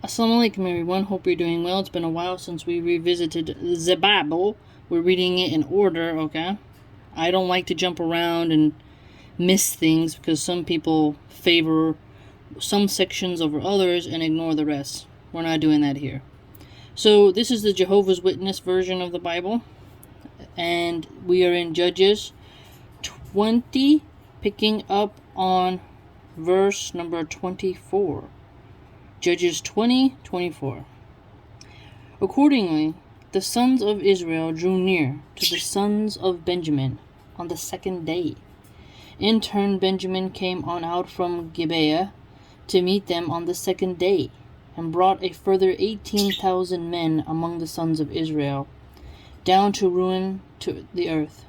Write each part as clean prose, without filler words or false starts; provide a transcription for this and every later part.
Assalamu alaikum everyone, hope you're doing well. It's been a while since we revisited the Bible. We're reading it in order, okay? I don't like to jump around and miss things because some people favor some sections over others and ignore the rest. We're not doing that here. So this is the Jehovah's Witness version of the Bible, and we are in Judges 20, picking up on verse number 24. Judges 20:24. Accordingly, the sons of Israel drew near to the sons of Benjamin on the second day. In turn, Benjamin came on out from Gibeah to meet them on the second day, and brought a further 18,000 men among the sons of Israel, down to ruin to the earth,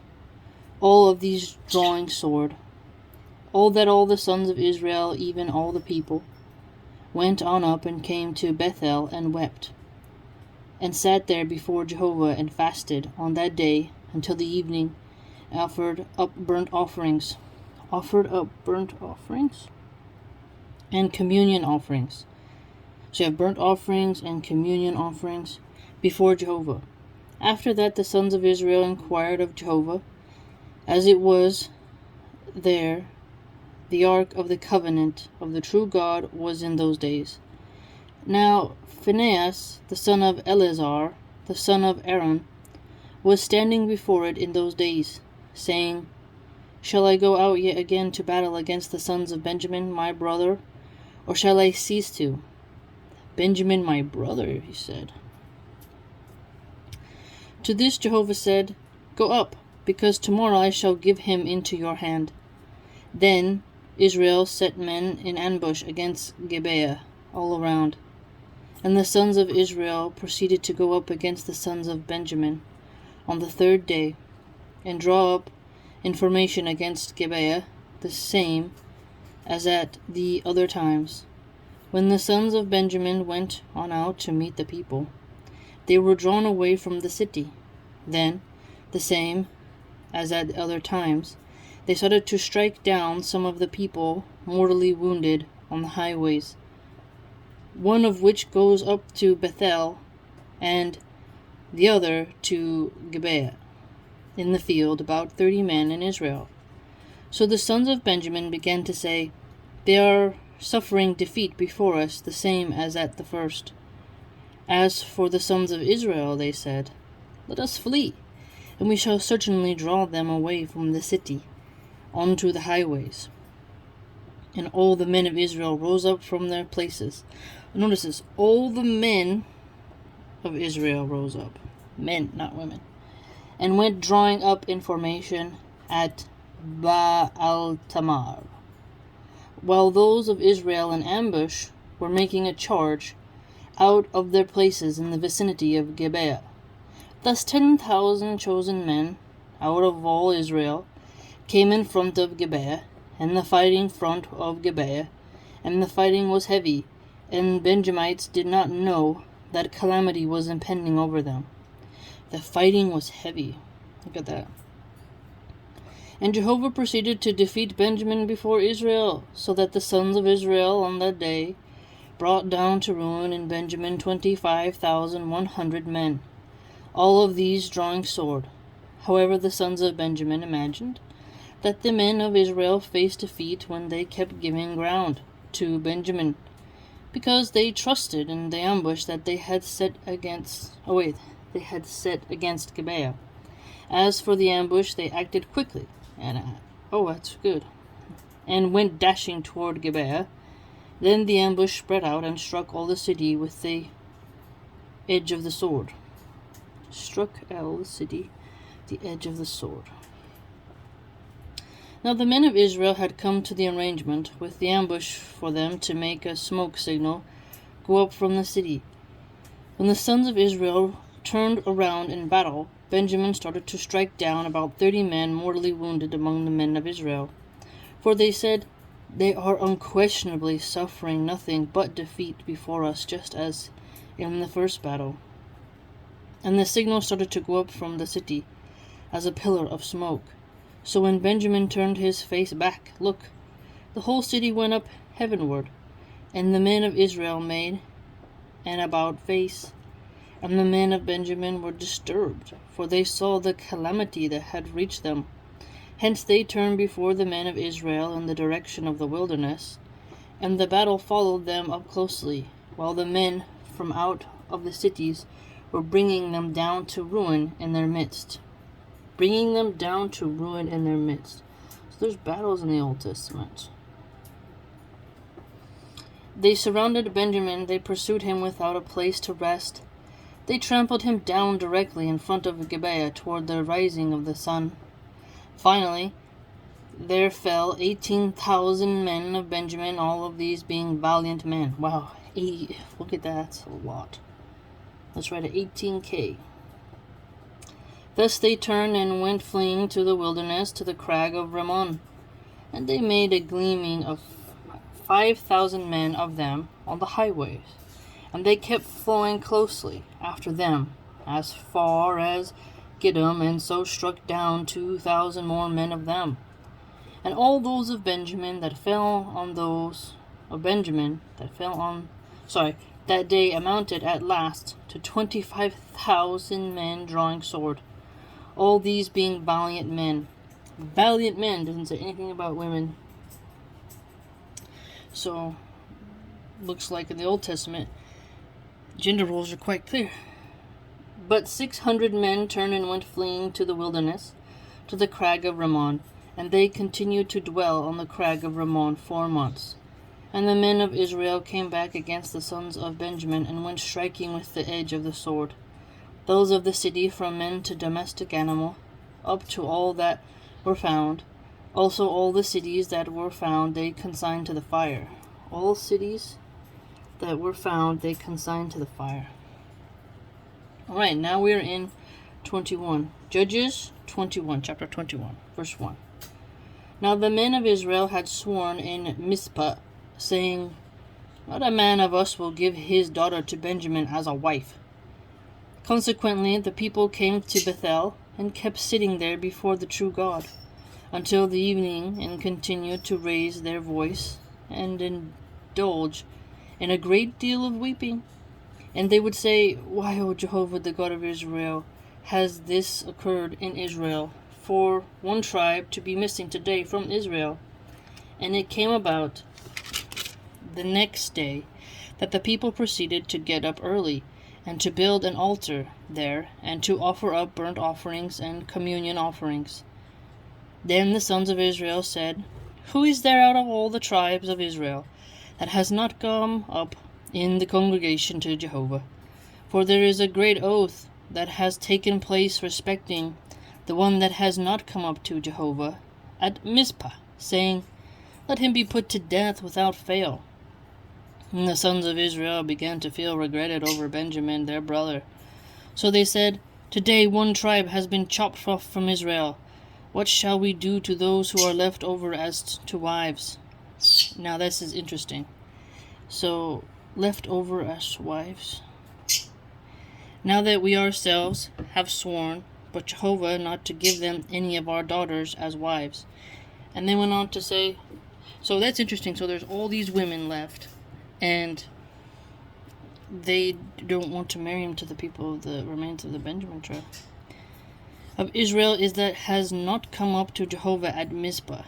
all of these drawing sword. All the sons of Israel, even all the people, went on up and came to Bethel and wept, and sat there before Jehovah and fasted on that day until the evening, offered up burnt offerings and communion offerings. So you have burnt offerings and communion offerings before Jehovah. After that the sons of Israel inquired of Jehovah, as it was there the ark of the covenant of the true God was in those days. Now Phinehas, the son of Eleazar, the son of Aaron, was standing before it in those days, saying, Shall I go out yet again to battle against the sons of Benjamin, my brother, or shall I cease to? Benjamin, my brother, he said. To this Jehovah said, Go up, because tomorrow I shall give him into your hand. Then Israel set men in ambush against Gibeah all around. And the sons of Israel proceeded to go up against the sons of Benjamin on the third day, and draw up information against Gibeah, the same as at the other times. When the sons of Benjamin went on out to meet the people, they were drawn away from the city. Then, the same as at the other times, they started to strike down some of the people mortally wounded on the highways, one of which goes up to Bethel, and the other to Gibeah, in the field, about 30 men in Israel. So the sons of Benjamin began to say, They are suffering defeat before us, the same as at the first. As for the sons of Israel, they said, Let us flee, and we shall certainly draw them away from the city onto the highways. And all the men of Israel rose up from their places. Notice this, all the men of Israel rose up. Men, not women. And went drawing up in formation at Baal-Tamar, while those of Israel in ambush were making a charge out of their places in the vicinity of Gibeah. Thus 10,000 chosen men out of all Israel came in front of Gibeah, and the fighting front of Gibeah, and the fighting was heavy, and Benjamites did not know that calamity was impending over them. The fighting was heavy. Look at that. And Jehovah proceeded to defeat Benjamin before Israel, so that the sons of Israel on that day brought down to ruin in Benjamin 25,100 men, all of these drawing sword. However, the sons of Benjamin imagined that the men of Israel faced defeat when they kept giving ground to Benjamin, because they trusted in the ambush that they had set against Gibeah. As for the ambush, they acted quickly, and that's good, and went dashing toward Gibeah. Then the ambush spread out and struck all the city with the edge of the sword. Now the men of Israel had come to the arrangement with the ambush for them to make a smoke signal go up from the city. When the sons of Israel turned around in battle, Benjamin started to strike down about 30 men mortally wounded among the men of Israel. For they said, They are unquestionably suffering nothing but defeat before us, just as in the first battle. And the signal started to go up from the city as a pillar of smoke. So when Benjamin turned his face back, look, the whole city went up heavenward, and the men of Israel made and about face. And the men of Benjamin were disturbed, for they saw the calamity that had reached them. Hence they turned before the men of Israel in the direction of the wilderness, and the battle followed them up closely, while the men from out of the cities were bringing them down to ruin in their midst. Bringing them down to ruin in their midst. So there's battles in the Old Testament. They surrounded Benjamin. They pursued him without a place to rest. They trampled him down directly in front of Gibeah toward the rising of the sun. Finally, there fell 18,000 men of Benjamin, all of these being valiant men. Wow, look at that, that's a lot. Let's write it 18K. Thus they turned and went fleeing to the wilderness, to the crag of Rimmon. And they made a gleaming of 5,000 men of them on the highways. And they kept following closely after them, as far as Gidom, and so struck down 2,000 more men of them. And all those of Benjamin that fell on that day amounted at last to 25,000 men drawing sword, all these being valiant men. Valiant men doesn't say anything about women. So, looks like in the Old Testament, gender roles are quite clear. But 600 men turned and went fleeing to the wilderness, to the crag of Rimmon, and they continued to dwell on the crag of Rimmon 4 months. And the men of Israel came back against the sons of Benjamin, and went striking with the edge of the sword, those of the city, from men to domestic animal, up to all that were found. Also all the cities that were found they consigned to the fire. All cities that were found they consigned to the fire. Alright, now we're in 21. Judges 21, chapter 21, verse 1. Now the men of Israel had sworn in Mizpah, saying, Not a man of us will give his daughter to Benjamin as a wife. Consequently, the people came to Bethel, and kept sitting there before the true God, until the evening, and continued to raise their voice, and indulge in a great deal of weeping. And they would say, Why, O Jehovah, the God of Israel, has this occurred in Israel, for one tribe to be missing today from Israel? And it came about the next day that the people proceeded to get up early, and to build an altar there, and to offer up burnt offerings and communion offerings. Then the sons of Israel said, Who is there out of all the tribes of Israel that has not come up in the congregation to Jehovah? For there is a great oath that has taken place respecting the one that has not come up to Jehovah at Mizpah, saying, Let him be put to death without fail. And the sons of Israel began to feel regretted over Benjamin their brother. So they said, Today one tribe has been chopped off from Israel. What shall we do to those who are left over as to wives? Now this is interesting. So, left over as wives. Now that we ourselves have sworn, but Jehovah not to give them any of our daughters as wives. And they went on to say, so that's interesting. So there's all these women left, and they don't want to marry him to the people of the remains of the Benjamin tribe of Israel is that has not come up to Jehovah at Mizpah.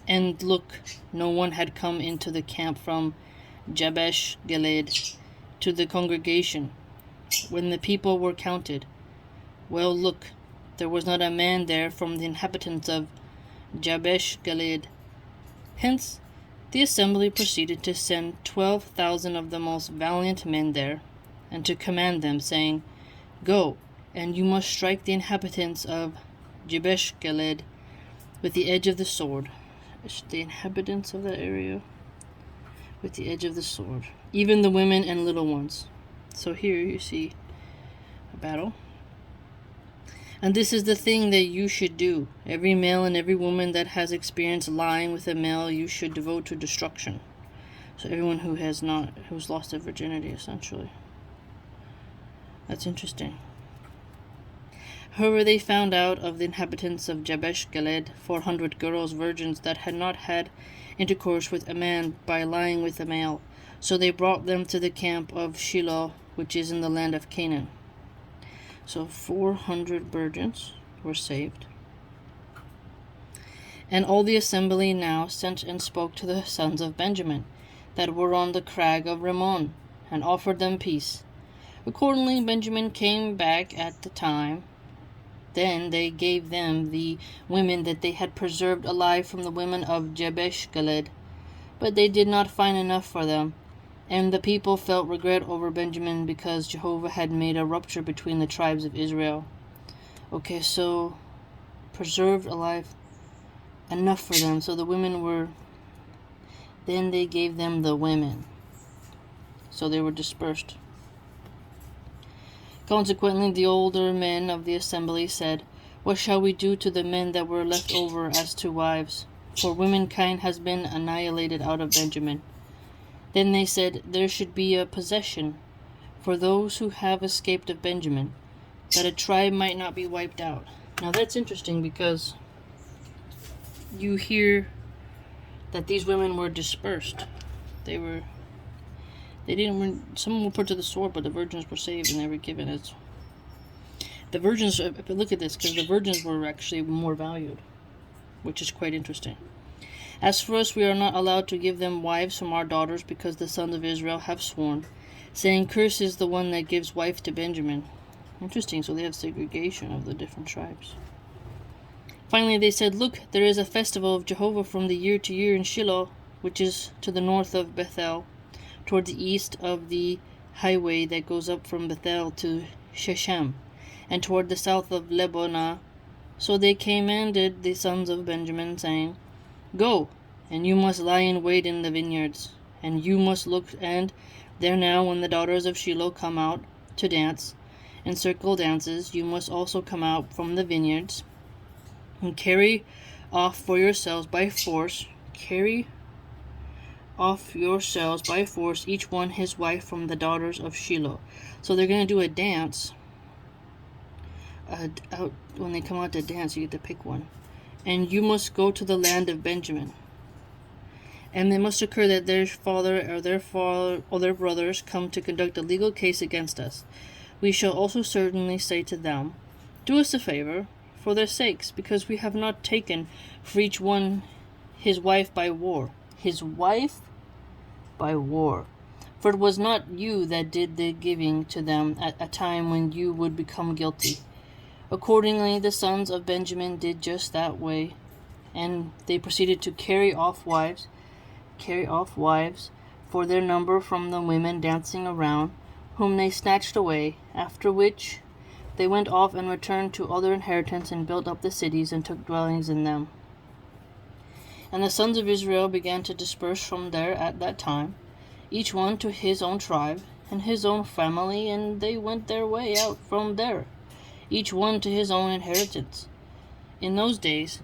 And look, no one had come into the camp from Jabesh Gilead to the congregation when the people were counted. Well, look, there was not a man there from the inhabitants of Jabesh Gilead. Hence, the assembly proceeded to send 12,000 of the most valiant men there, and to command them, saying, Go, and you must strike the inhabitants of Jabesh Gilead with the edge of the sword. The inhabitants of that area with the edge of the sword, even the women and little ones. So here you see a battle. And this is the thing that you should do. Every male and every woman that has experienced lying with a male, you should devote to destruction. So everyone who's lost their virginity, essentially. That's interesting. However, they found out of the inhabitants of Jabesh Gilead 400 girls, virgins, that had not had intercourse with a man by lying with a male. So they brought them to the camp of Shiloh, which is in the land of Canaan. So 400 virgins were saved. And all the assembly now sent and spoke to the sons of Benjamin, that were on the crag of Rimmon, and offered them peace. Accordingly Benjamin came back at the time. Then they gave them the women that they had preserved alive from the women of Jabesh Gilead, but they did not find enough for them. And the people felt regret over Benjamin, because Jehovah had made a rupture between the tribes of Israel. Okay, so preserved alive, enough for them. So the women were, then they gave them the women. So they were dispersed. Consequently, the older men of the assembly said, What shall we do to the men that were left over as to wives? For womankind has been annihilated out of Benjamin. Then they said, There should be a possession for those who have escaped of Benjamin, that a tribe might not be wiped out. Now that's interesting, because you hear that these women were dispersed. Some were put to the sword, but the virgins were saved and they were given as the virgins. If you look at this, because the virgins were actually more valued, which is quite interesting. As for us, we are not allowed to give them wives from our daughters, because the sons of Israel have sworn, saying, Cursed is the one that gives wife to Benjamin. Interesting, so they have segregation of the different tribes. Finally they said, Look, there is a festival of Jehovah from the year to year in Shiloh, which is to the north of Bethel, toward the east of the highway that goes up from Bethel to Shechem, and toward the south of Lebonah. So they commanded the sons of Benjamin, saying, Go, and you must lie in wait in the vineyards, and you must look, and there now when the daughters of Shiloh come out to dance, in circle dances, you must also come out from the vineyards, and carry off for yourselves by force, each one his wife from the daughters of Shiloh. So they're going to do a dance. When they come out to dance, you get to pick one. And you must go to the land of Benjamin. And it must occur that their father or their brothers come to conduct a legal case against us. We shall also certainly say to them, Do us a favor, for their sakes, because we have not taken for each one his wife by war. His wife by war. For it was not you that did the giving to them at a time when you would become guilty. Accordingly, the sons of Benjamin did just that way, and they proceeded to carry off wives for their number from the women dancing around, whom they snatched away, after which they went off and returned to other inheritance, and built up the cities, and took dwellings in them. And the sons of Israel began to disperse from there at that time, each one to his own tribe, and his own family, and they went their way out from there, each one to his own inheritance. In those days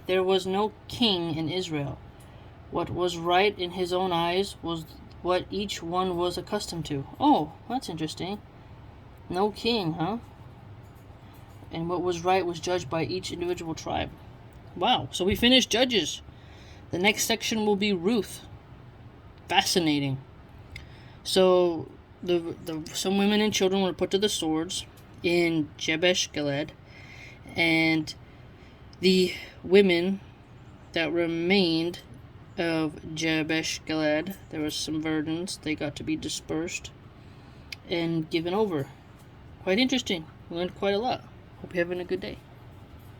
there was no king in Israel. What was right in his own eyes was what each one was accustomed to. Oh, that's interesting. No king, huh? And what was right was judged by each individual tribe. Wow, so we finished Judges. The next section will be Ruth. Fascinating. So some women and children were put to the swords in Jabesh Gilead, and the women that remained of Jabesh Gilead, there was some virgins, they got to be dispersed and given over. Quite interesting. We learned quite a lot. Hope you're having a good day.